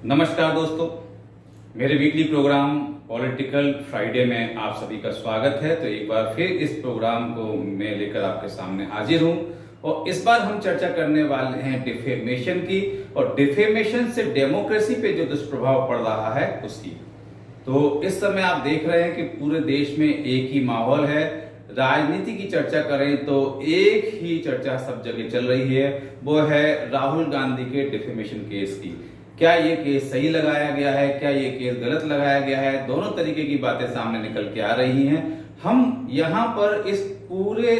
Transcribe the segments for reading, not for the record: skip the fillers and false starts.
नमस्कार दोस्तों, मेरे वीकली प्रोग्राम पॉलिटिकल फ्राइडे में आप सभी का स्वागत है। तो एक बार फिर इस प्रोग्राम को मैं लेकर आपके सामने हाजिर हूं और इस बार हम चर्चा करने वाले हैं डिफेमेशन की और डिफेमेशन से डेमोक्रेसी पे जो दुष्प्रभाव पड़ रहा है उसकी। तो इस समय आप देख रहे हैं कि पूरे देश में एक ही माहौल है। राजनीति की चर्चा करें तो एक ही चर्चा सब जगह चल रही है, वो है राहुल गांधी के डिफेमेशन केस की। क्या ये केस सही लगाया गया है, क्या ये केस गलत लगाया गया है, दोनों तरीके की बातें सामने निकल के आ रही हैं। हम यहाँ पर इस पूरे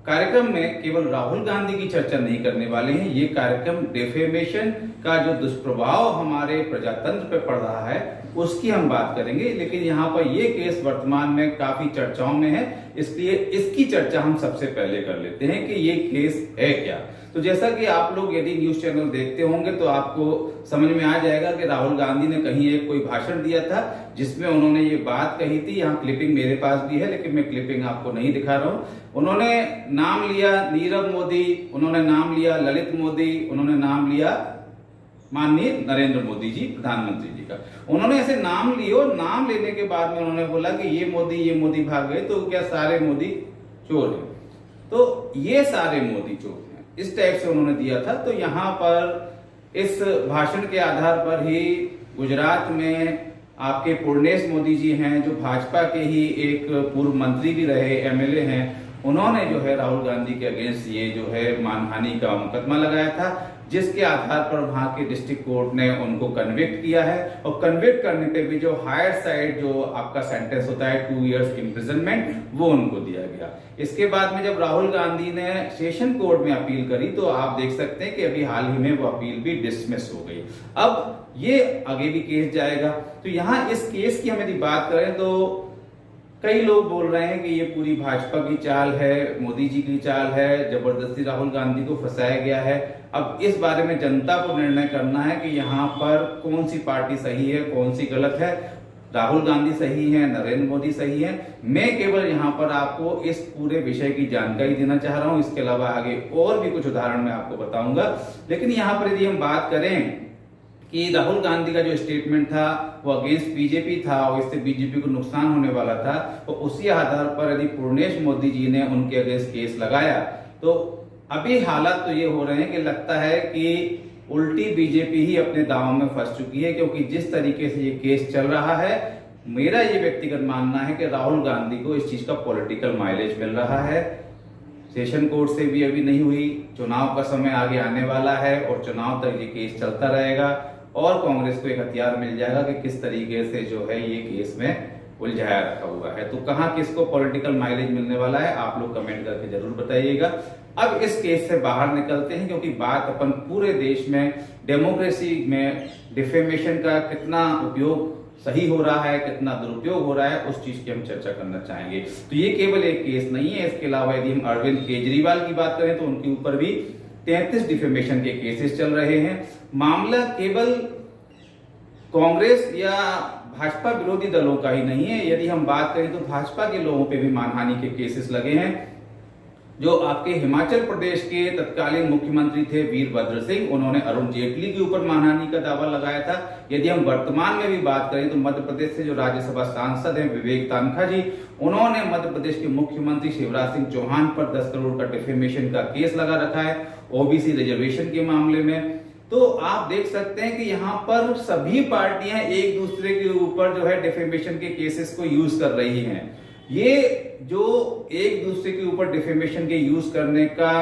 कार्यक्रम में केवल राहुल गांधी की चर्चा नहीं करने वाले हैं। ये कार्यक्रम डिफेमेशन का जो दुष्प्रभाव हमारे प्रजातंत्र पे पड़ रहा है उसकी हम बात करेंगे। लेकिन यहाँ पर ये केस वर्तमान में काफी चर्चाओं में है, इसलिए इसकी चर्चा हम सबसे पहले कर लेते हैं कि ये केस है क्या। तो जैसा कि आप लोग यदि न्यूज चैनल देखते होंगे तो आपको समझ में आ जाएगा कि राहुल गांधी ने कहीं एक कोई भाषण दिया था जिसमें उन्होंने ये बात कही थी। यहाँ क्लिपिंग मेरे पास भी है लेकिन मैं क्लिपिंग आपको नहीं दिखा रहा हूँ। उन्होंने नाम लिया नीरव मोदी, उन्होंने नाम लिया ललित मोदी, उन्होंने नाम लिया माननीय नरेंद्र मोदी जी प्रधानमंत्री जी का। उन्होंने ऐसे नाम लिए और नाम लेने के बाद में उन्होंने बोला कि ये मोदी भाग गए तो क्या सारे मोदी चोर हैं? तो ये सारे मोदी चोर हैं, इस टाइप से उन्होंने दिया था। तो यहाँ पर इस भाषण के आधार पर ही गुजरात में आपके पूर्णेश मोदी जी हैं जो भाजपा के ही एक पूर्व मंत्री भी रहे, एमएलए हैं, उन्होंने जो है राहुल गांधी के अगेंस्ट ये जो है मानहानि का मुकदमा लगाया था, जिसके आधार पर वहां के डिस्ट्रिक्ट कोर्ट ने उनको कन्विक्ट किया है। और कन्विक्ट करने पे भी जो हायर साइड जो आपका सेंटेंस होता है 2 इयर्स इम्प्रिजनमेंट, वो उनको दिया गया। इसके बाद में जब राहुल गांधी ने सेशन कोर्ट में अपील करी तो आप देख सकते हैं कि अभी हाल ही में वो अपील भी डिसमिस हो गई। अब ये आगे भी केस जाएगा। तो यहाँ इस केस की हम यदि बात करें तो कई लोग बोल रहे हैं कि ये पूरी भाजपा की चाल है, मोदी जी की चाल है, जबरदस्ती राहुल गांधी को फंसाया गया है। अब इस बारे में जनता को निर्णय करना है कि यहाँ पर कौन सी पार्टी सही है, कौन सी गलत है। राहुल गांधी सही है, नरेंद्र मोदी सही है। मैं केवल यहाँ पर आपको इस पूरे विषय की जानकारी देना चाह रहा हूँ। इसके अलावा आगे और भी कुछ उदाहरण मैं आपको बताऊंगा। लेकिन यहाँ पर यदि हम बात करें कि राहुल गांधी का जो स्टेटमेंट था वो अगेंस्ट बीजेपी था और इससे बीजेपी को नुकसान होने वाला था, तो उसी आधार पर यदि पूर्णेश मोदी जी ने उनके अगेंस्ट केस लगाया तो अभी हालात तो ये हो रहे हैं कि लगता है कि उल्टी बीजेपी ही अपने दांव में फंस चुकी है। क्योंकि जिस तरीके से ये केस चल रहा है, मेरा ये व्यक्तिगत मानना है कि राहुल गांधी को इस चीज का पॉलिटिकल माइलेज मिल रहा है। सेशन कोर्ट से भी अभी नहीं हुई, चुनाव का समय आगे आने वाला है और चुनाव तक ये केस चलता रहेगा और कांग्रेस को एक हथियार मिल जाएगा कि किस तरीके से जो है ये केस में उलझाया रखा हुआ है। तो कहाँ किसको पॉलिटिकल माइलेज मिलने वाला है, आप लोग कमेंट करके जरूर बताइएगा। अब इस केस से बाहर निकलते हैं क्योंकि बात अपन पूरे देश में डेमोक्रेसी में डिफेमेशन का कितना उपयोग सही हो रहा है, कितना दुरुपयोग हो रहा है, उस चीज की हम चर्चा करना चाहेंगे। तो ये केवल एक केस नहीं है। इसके अलावा यदि हम अरविंद केजरीवाल की बात करें तो उनके ऊपर भी 33 डिफेमेशन के केसेस चल रहे हैं। मामला केवल कांग्रेस या भाजपा विरोधी दलों का ही नहीं है। यदि हम बात करें तो भाजपा के लोगों पे भी मानहानि के केसेस लगे हैं। जो आपके हिमाचल प्रदेश के तत्कालीन मुख्यमंत्री थे वीरभद्र सिंह, उन्होंने अरुण जेटली के ऊपर मानहानि का दावा लगाया था। यदि हम वर्तमान में भी बात करें तो मध्य प्रदेश से जो राज्यसभा सांसद हैं विवेक तानखा जी, उन्होंने मध्य प्रदेश के मुख्यमंत्री शिवराज सिंह चौहान पर 10 करोड़ का डिफेमेशन का केस लगा रखा है ओबीसी रिजर्वेशन के मामले में। तो आप देख सकते हैं कि यहाँ पर सभी पार्टियां एक दूसरे के ऊपर जो है डिफेमेशन के केसेस को यूज कर रही हैं। ये जो एक दूसरे के ऊपर डिफेमेशन के यूज करने का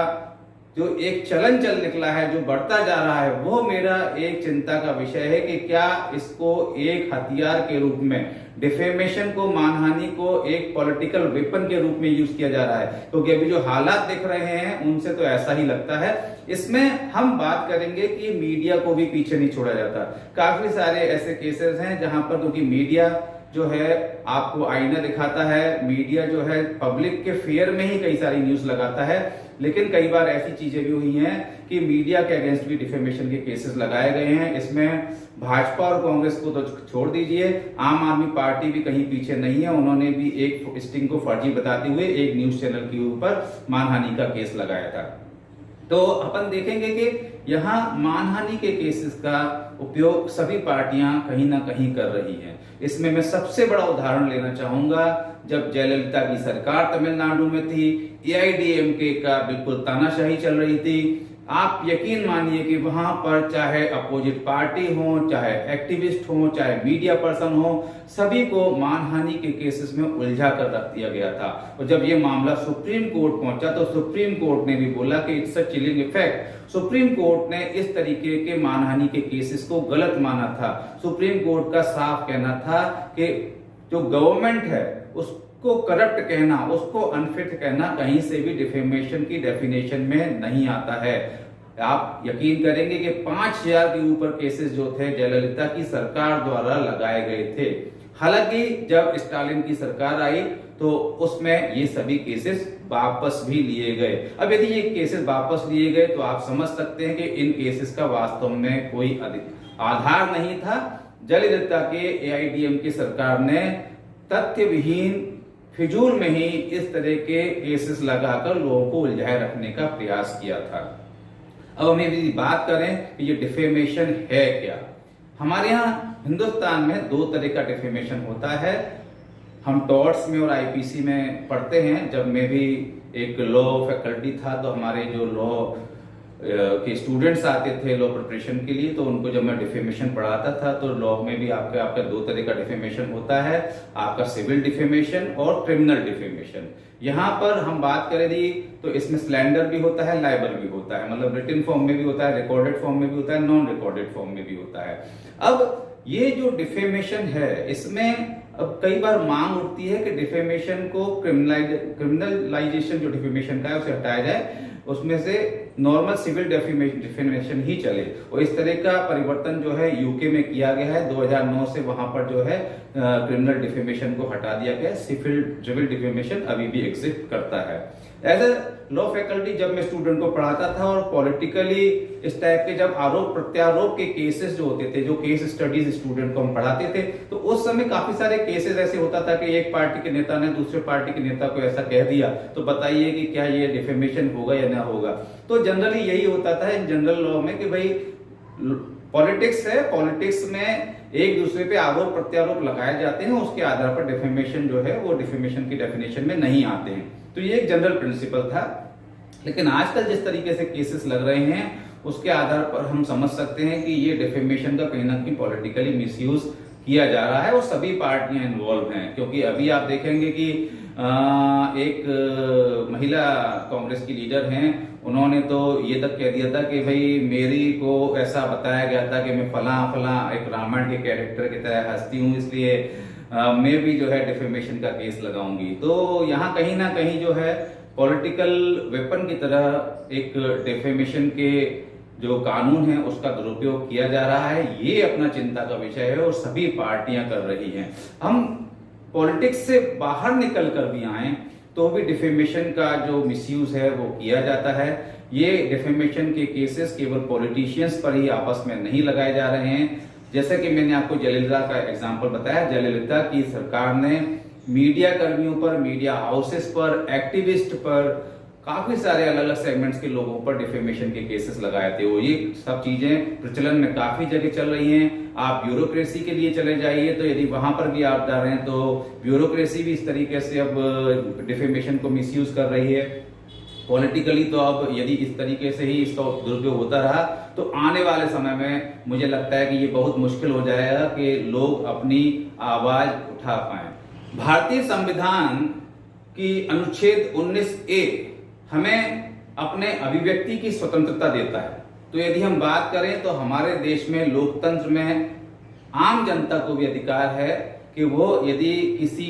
जो एक चलन चल निकला है, जो बढ़ता जा रहा है, वो मेरा एक चिंता का विषय है कि क्या इसको एक हथियार के रूप में, डिफेमेशन को, मानहानि को एक पॉलिटिकल वेपन के रूप में यूज किया जा रहा है। क्योंकि अभी जो हालात दिख रहे हैं उनसे तो ऐसा ही लगता है। इसमें हम बात करेंगे कि मीडिया को भी पीछे नहीं छोड़ा जाता। काफी सारे ऐसे केसेस हैं जहां पर क्योंकि मीडिया जो है आपको आईना दिखाता है, मीडिया जो है पब्लिक के फेयर में ही कई सारी न्यूज लगाता है। लेकिन कई बार ऐसी चीजें भी हुई हैं कि मीडिया के अगेंस्ट भी डिफेमेशन के केसेस लगाए गए हैं। इसमें भाजपा और कांग्रेस को तो छोड़ दीजिए, आम आदमी पार्टी भी कहीं पीछे नहीं है। उन्होंने भी एक स्टिंग को फर्जी बताते हुए एक न्यूज चैनल के ऊपर मानहानि का केस लगाया था। तो अपन देखेंगे कि यहाँ मानहानि के केसेस का उपयोग सभी पार्टियां कहीं ना कहीं कर रही हैं। इसमें मैं सबसे बड़ा उदाहरण लेना चाहूंगा, जब जयललिता की सरकार तमिलनाडु में थी, एआईडीएमके का बिल्कुल तानाशाही चल रही थी। आप यकीन मानिए कि वहां पर चाहे अपोजिट पार्टी हो, चाहे एक्टिविस्ट हो, चाहे मीडिया पर्सन हो, सभी को मानहानि के केसेस में उलझा कर रख दिया गया था। और जब ये मामला सुप्रीम कोर्ट पहुंचा तो सुप्रीम कोर्ट ने भी बोला कि it's a chilling effect. Supreme court ने इस तरीके के मानहानि के केसेस को गलत माना था। सुप्रीम कोर्ट का साफ कहना था कि जो गवर्नमेंट है उसको करप्ट कहना, उसको अनफिट कहना कहीं से भी डिफेमेशन की डेफिनेशन में नहीं आता है। आप यकीन करेंगे कि 5000 के ऊपर केसेस जो थे जयललिता की सरकार द्वारा लगाए गए थे। हालांकि जब स्टालिन की सरकार आई तो उसमें ये सभी केसेस वापस भी लिए गए। अब यदि ये केसेस वापस लिए गए तो आप समझ सकते हैं कि इन केसेस का वास्तव में कोई आधार नहीं था। जयललिता के एआईडीएमके सरकार ने तथ्य विहीन फिजूल में ही इस तरह के केसेस लगाकर लोगों को उलझाए रखने का प्रयास किया था। अब हम यदि बात करें कि ये डिफेमेशन है क्या, हमारे यहाँ हिंदुस्तान में दो तरह का डिफेमेशन होता है। हम टॉर्ट्स में और आईपीसी में पढ़ते हैं। जब मैं भी एक लॉ फैकल्टी था तो हमारे जो लॉ के स्टूडेंट्स आते थे लॉ प्रिपरेशन के लिए, तो उनको जब मैं डिफेमेशन पढ़ाता था तो लॉ में भी आपका दो तरह का डिफेमेशन होता है, आपका सिविल डिफेमेशन और क्रिमिनल डिफेमेशन। यहाँ पर हम बात करें तो इसमें स्लैंडर भी होता है, लाइबल भी होता है, मतलब रिटन फॉर्म में भी होता है, रिकॉर्डेड फॉर्म में भी होता है, नॉन रिकॉर्डेड फॉर्म में भी होता है। अब ये जो डिफेमेशन है इसमें अब कई बार मांग उठती है कि डिफेमेशन को क्रिमिनलाइजेशन जो डिफेमेशन का है उसे हटाया जाए, उसमें से नॉर्मल सिविल डिफेमेशन ही चले। और इस तरह का परिवर्तन जो है यूके में किया गया है 2009 से, वहां पर जो है क्रिमिनल डिफेमेशन को हटा दिया गया, सिविल डिफेमेशन अभी भी एग्जिस्ट करता है। एज ए लॉ फैकल्टी जब मैं स्टूडेंट को पढ़ाता था और पॉलिटिकली इस टाइप के जब आरोप प्रत्यारोप के केसेस जो होते थे, जो केस स्टडीज स्टूडेंट को हम पढ़ाते थे, तो उस समय काफी सारे केसेस ऐसे होता था कि एक पार्टी के नेता ने दूसरे पार्टी के नेता को ऐसा कह दिया, तो बताइए कि क्या ये डिफेमेशन होगा या ना होगा। तो जनरली यही होता था इन जनरल लॉ में कि भाई पॉलिटिक्स है, पॉलिटिक्स में एक दूसरे पे आरोप प्रत्यारोप लगाए जाते हैं, उसके आधार पर डिफेमेशन जो है वो डिफेमेशन की डेफिनेशन में नहीं आते हैं। तो ये एक जनरल प्रिंसिपल था। लेकिन आजकल जिस तरीके से केसेस लग रहे हैं उसके आधार पर हम समझ सकते हैं कि ये डिफेमेशन का कहीं ना कहीं पॉलिटिकली मिसयूज किया जा रहा है और सभी पार्टियां इन्वॉल्व हैं। क्योंकि अभी आप देखेंगे कि एक महिला कांग्रेस की लीडर हैं, उन्होंने तो ये तक कह दिया था कि भाई मेरी को ऐसा बताया गया था कि मैं फला फला एक रामायण के कैरेक्टर की तरह हंसती हूँ, इसलिए मैं भी जो है डिफेमेशन का केस लगाऊंगी। तो यहाँ कहीं ना कहीं जो है पॉलिटिकल वेपन की तरह एक डिफेमेशन के जो कानून है उसका दुरुपयोग किया जा रहा है। ये अपना चिंता का विषय है और सभी पार्टियां कर रही हैं। हम पॉलिटिक्स से बाहर निकल कर भी आए तो भी डिफेमेशन का जो मिसयूज है वो किया जाता है। ये डिफेमेशन के केसेस केवल पॉलिटिशियंस पर ही आपस में नहीं लगाए जा रहे हैं। जैसे कि मैंने आपको जयललिता का एग्जांपल बताया, जयललिता की सरकार ने मीडिया कर्मियों पर, मीडिया हाउसेस पर, एक्टिविस्ट पर, काफी सारे अलग अलग सेगमेंट्स के लोगों पर डिफेमेशन के केसेस लगाए थे। वो ये सब चीजें प्रचलन में काफी जगह चल रही हैं। आप ब्यूरोक्रेसी के लिए चले जाइए तो यदि वहां पर भी आप जा रहे हैं तो ब्यूरोक्रेसी भी इस तरीके से अब डिफेमेशन को मिसयूज कर रही है। पॉलिटिकली तो अब यदि इस तरीके से ही इसका दुरुपयोग होता रहा तो आने वाले समय में मुझे लगता है कि ये बहुत मुश्किल हो जाएगा कि लोग अपनी आवाज उठा पाएं। भारतीय संविधान की अनुच्छेद 19A हमें अपने अभिव्यक्ति की स्वतंत्रता देता है। तो यदि हम बात करें तो हमारे देश में लोकतंत्र में आम जनता को भी अधिकार है कि वो यदि किसी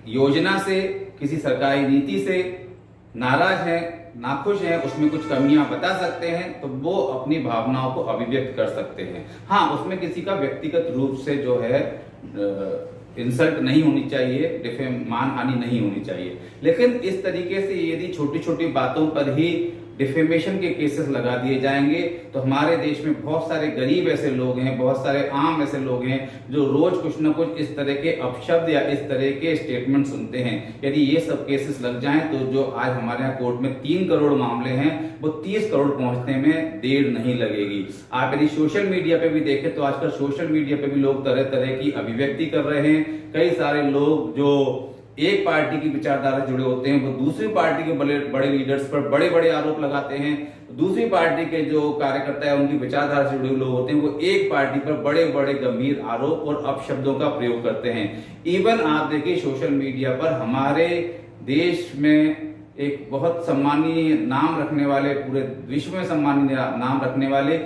योजना से, किसी सरकारी नीति से नाराज है, नाखुश है, उसमें कुछ कमियां बता सकते हैं तो वो अपनी भावनाओं को अभिव्यक्त कर सकते हैं। हाँ, उसमें किसी का व्यक्तिगत रूप से जो है इंसल्ट नहीं होनी चाहिए, मानहानि नहीं होनी चाहिए। लेकिन इस तरीके से यदि छोटी छोटी बातों पर ही डिफेमेशन के केसेस लगा दिए जाएंगे तो हमारे देश में बहुत सारे गरीब ऐसे लोग हैं, बहुत सारे आम ऐसे लोग हैं जो रोज कुछ न कुछ इस तरह के अपशब्द या इस तरह के स्टेटमेंट सुनते हैं। यदि ये सब केसेस लग जाएं तो जो आज हमारे यहाँ कोर्ट में 3 करोड़ मामले हैं वो 30 करोड़ पहुंचने में देर नहीं लगेगी। आप यदि सोशल मीडिया पे भी देखें तो आजकल सोशल मीडिया पे भी लोग तरह तरह की अभिव्यक्ति कर रहे हैं। कई सारे लोग जो एक पार्टी की विचारधारा से जुड़े होते हैं वो दूसरी पार्टी के बड़े लीडर्स पर बड़े बड़े आरोप लगाते हैं। दूसरी पार्टी के जो कार्यकर्ता है उनकी विचारधारा से जुड़े लोग होते हैं वो एक पार्टी पर बड़े बड़े गंभीर आरोप और अपशब्दों का प्रयोग करते हैं। इवन आप देखिए सोशल मीडिया पर हमारे देश में एक बहुत सम्मानीय नाम रखने वाले, पूरे विश्व में सम्मानीय नाम रखने वाले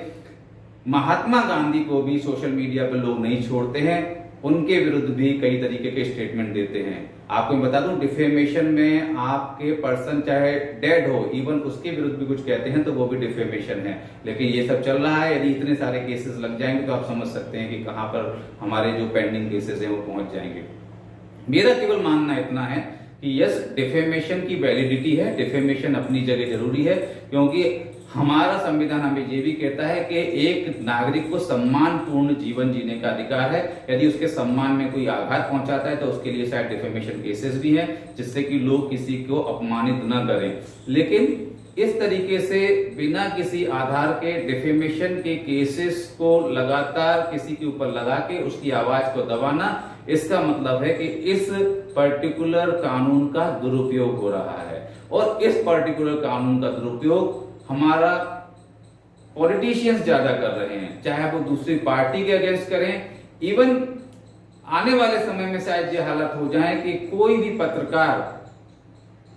महात्मा गांधी को भी सोशल मीडिया पर लोग नहीं छोड़ते हैं। उनके विरुद्ध भी कई तरीके के स्टेटमेंट देते हैं। आपको मैं बता दूं, डिफेमेशन में आपके पर्सन चाहे डेड हो, इवन उसके विरुद्ध भी कुछ कहते हैं तो वो भी डिफेमेशन है। लेकिन ये सब चल रहा है। यदि इतने सारे केसेस लग जाएंगे तो आप समझ सकते हैं कि कहां पर हमारे जो पेंडिंग केसेस हैं वो पहुंच जाएंगे। मेरा केवल मानना इतना है कि यस, डिफेमेशन की वैलिडिटी है, डिफेमेशन अपनी जगह जरूरी है, क्योंकि हमारा संविधान हमें ये भी कहता है कि एक नागरिक को सम्मानपूर्ण जीवन जीने का अधिकार है। यदि उसके सम्मान में कोई आघात पहुंचाता है तो उसके लिए शायद डिफेमेशन केसेस भी हैं, जिससे कि लोग किसी को अपमानित न करें। लेकिन इस तरीके से बिना किसी आधार के डिफेमेशन के केसेस को लगातार किसी के ऊपर लगा के उसकी आवाज को दबाना, इसका मतलब है कि इस पर्टिकुलर कानून का दुरुपयोग हो रहा है। और इस पर्टिकुलर कानून का दुरुपयोग हमारा पॉलिटिशियंस ज्यादा कर रहे हैं, चाहे वो दूसरी पार्टी के अगेंस्ट करें। इवन आने वाले समय में शायद ये हालत हो जाए कि कोई भी पत्रकार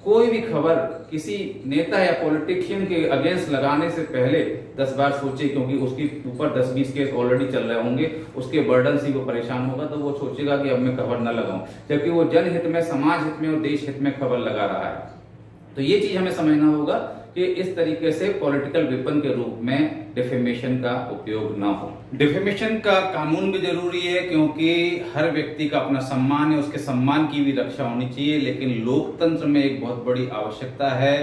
कोई भी खबर किसी नेता या पॉलिटिशियन के अगेंस्ट लगाने से पहले 10 बार सोचे, क्योंकि उसके ऊपर 10-20 केस ऑलरेडी चल रहे होंगे, उसके बर्डन से वो परेशान होगा तो वो सोचेगा कि अब मैं खबर न लगाऊं, जबकि वो जनहित में, समाज हित में और देश हित में खबर लगा रहा है। तो ये चीज हमें समझना होगा कि इस तरीके से पॉलिटिकल वेपन के रूप में डिफेमेशन का उपयोग ना हो। डिफेमेशन का कानून भी जरूरी है, क्योंकि हर व्यक्ति का अपना सम्मान है, उसके सम्मान की भी रक्षा होनी चाहिए। लेकिन लोकतंत्र में एक बहुत बड़ी आवश्यकता है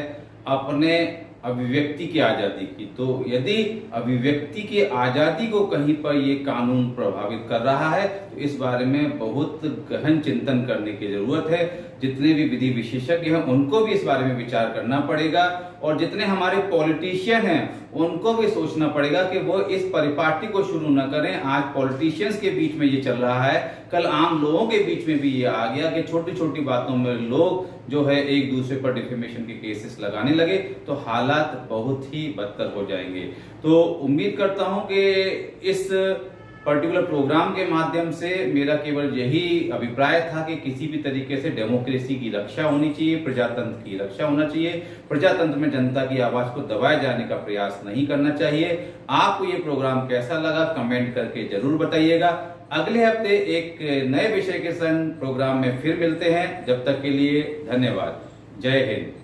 अपने अभिव्यक्ति की आजादी की। तो यदि अभिव्यक्ति की आजादी को कहीं पर ये कानून प्रभावित कर रहा है तो इस बारे में बहुत गहन चिंतन करने की जरूरत है। जितने भी विधि विशेषज्ञ हैं उनको भी इस बारे में विचार करना पड़ेगा, और जितने हमारे पॉलिटिशियन हैं उनको भी सोचना पड़ेगा कि वो इस परिपाटी को शुरू न करें। आज पॉलिटिशियंस के बीच में ये चल रहा है, कल आम लोगों के बीच में भी ये आ गया कि छोटी छोटी बातों में लोग जो है एक दूसरे पर डिफेमेशन के केसेस लगाने लगे तो हालात बहुत ही बदतर हो जाएंगे। तो उम्मीद करता हूं कि इस पर्टिकुलर प्रोग्राम के माध्यम से मेरा केवल यही अभिप्राय था कि किसी भी तरीके से डेमोक्रेसी की रक्षा होनी चाहिए, प्रजातंत्र की रक्षा होना चाहिए। प्रजातंत्र में जनता की आवाज को दबाए जाने का प्रयास नहीं करना चाहिए। आपको ये प्रोग्राम कैसा लगा कमेंट करके जरूर बताइएगा। अगले हफ्ते एक नए विषय के संग प्रोग्राम में फिर मिलते हैं। जब तक के लिए धन्यवाद। जय हिंद।